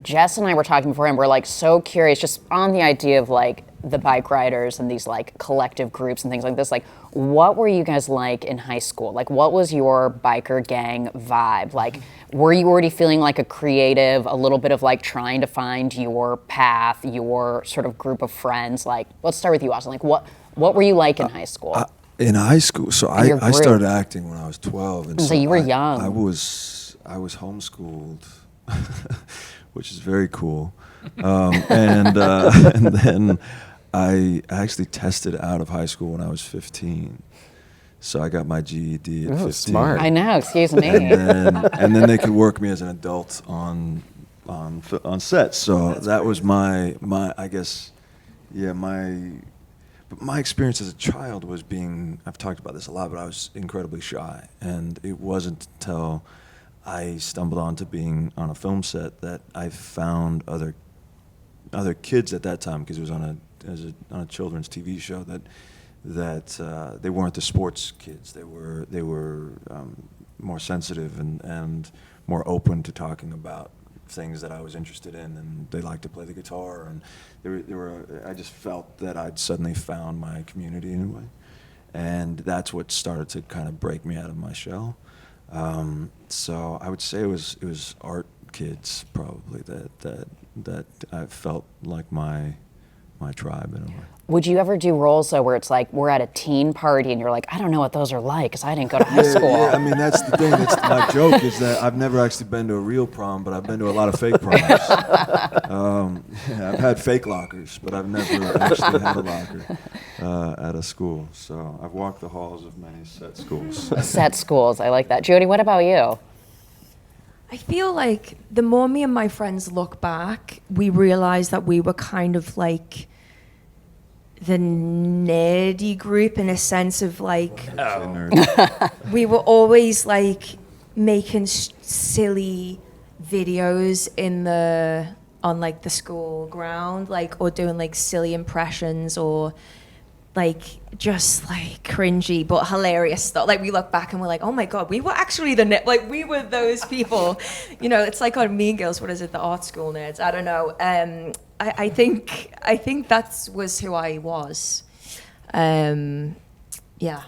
Jess and I were talking before, and we're like so curious just on the idea of like the bike riders and these like collective groups and things like this. Like, what were you guys like in high school? Like, what was your biker gang vibe? Like, were you already feeling like a creative, a little bit of like trying to find your path, your sort of group of friends? Like, let's start with you, Austin. Like, what were you like in high school? In high school, so I started acting when I was 12, and so you were young. I was homeschooled, which is very cool. And then I actually tested out of high school when I was 15. So I got my GED at 15. Smart. I know, excuse me. And then they could work me as an adult on set. So that was my I guess, yeah, but my experience as a child was I've talked about this a lot, but I was incredibly shy. And it wasn't until I stumbled onto being on a film set that I found other kids at that time, because it was on a children's TV show, that they weren't the sports kids. They were more sensitive and more open to talking about things that I was interested in, and they liked to play the guitar, and I just felt that I'd suddenly found my community in a way, and that's what started to kind of break me out of my shell. So I would say it was art kids probably that I felt like my tribe in a way. Would you ever do roles though where it's like we're at a teen party and you're like, I don't know what those are like because I didn't go to high school? Yeah, I mean that's the thing. That's my joke is that I've never actually been to a real prom, but I've been to a lot of fake proms. I've had fake lockers, but I've never actually had a locker at a school. So I've walked the halls of many set schools. Set schools, I like that. Jodie, what about you? I feel like the more me and my friends look back, we realize that we were kind of like the nerdy group in a sense of like, we were always like making silly videos on like the school ground, like, or doing like silly impressions or like just like cringy but hilarious stuff. Like we look back and we're like, oh my god, we were actually we were those people. You know, it's like on Mean Girls. What is it? The art school nerds. I don't know. I think that was who I was. Yeah.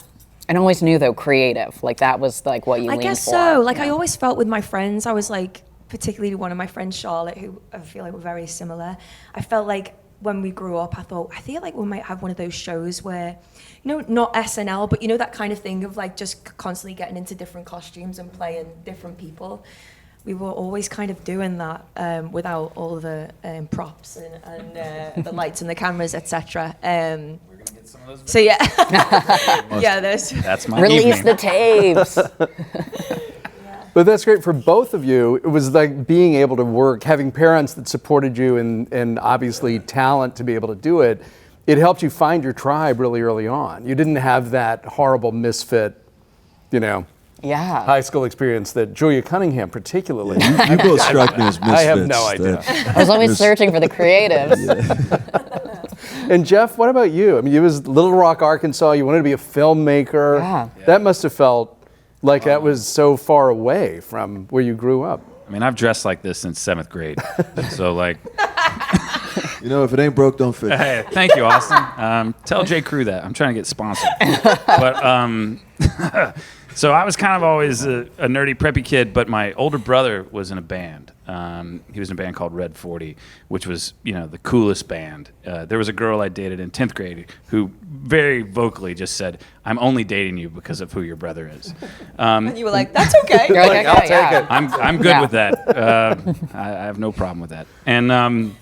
And always knew though, creative. Like that was like what you leaned for. I guess so. Like I always felt with my friends, I was like, particularly one of my friends, Charlotte, who I feel like we're very similar. I felt like when we grew up, I feel like we might have one of those shows where, you know, not SNL, but you know that kind of thing of like just constantly getting into different costumes and playing different people. We were always kind of doing that without all the props and the lights and the cameras, etc. We're gonna get some of those. So yeah, yeah. That's my Release evening. the tapes. But that's great for both of you. It was like being able to work, having parents that supported you and obviously talent to be able to do it. It helped you find your tribe really early on. You didn't have that horrible misfit, high school experience that Julia Cunningham particularly. You both strike me as misfits. I have no idea. I was always searching for the creatives. And Jeff, what about you? I mean, it was Little Rock, Arkansas. You wanted to be a filmmaker. Yeah. That must have felt like that was so far away from where you grew up. I mean, I've dressed like this since 7th grade. So, like... if it ain't broke, don't fix it. Hey, thank you, Austin. Tell J. Crew that. I'm trying to get sponsored. But, so I was kind of always a nerdy, preppy kid, but my older brother was in a band. He was in a band called Red 40, which was, the coolest band. There was a girl I dated in 10th grade who very vocally just said, I'm only dating you because of who your brother is. And you were like, that's okay. You're like, I'll take it. I'm good with that. I have no problem with that. And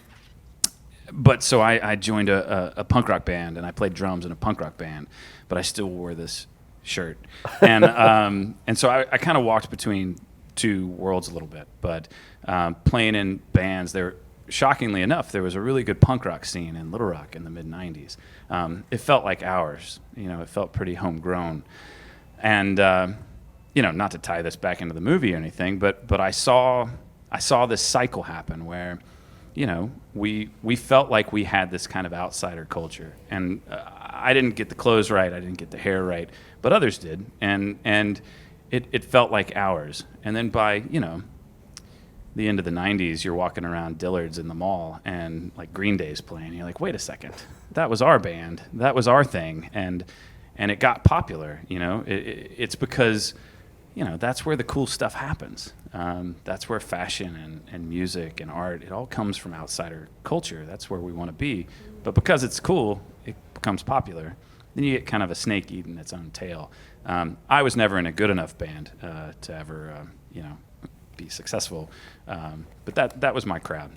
but so I joined a punk rock band, and I played drums in a punk rock band, but I still wore this shirt. And so I kind of walked between two worlds a little bit. But playing in bands, shockingly enough, there was a really good punk rock scene in Little Rock in the mid-'90s. It felt like ours. It felt pretty homegrown. And not to tie this back into the movie or anything, but I saw this cycle happen where, we felt like we had this kind of outsider culture. And I didn't get the clothes right, I didn't get the hair right, but others did. And it felt like ours. And then by, the end of the 90s, you're walking around Dillard's in the mall and like Green Day's playing. You're like, wait a second, that was our band, that was our thing, and it got popular. It's because that's where the cool stuff happens. That's where fashion and music and art, it all comes from outsider culture. That's where we want to be. But because it's cool, it becomes popular. Then you get kind of a snake eating its own tail. I was never in a good enough band to ever, be successful. But that was my crowd.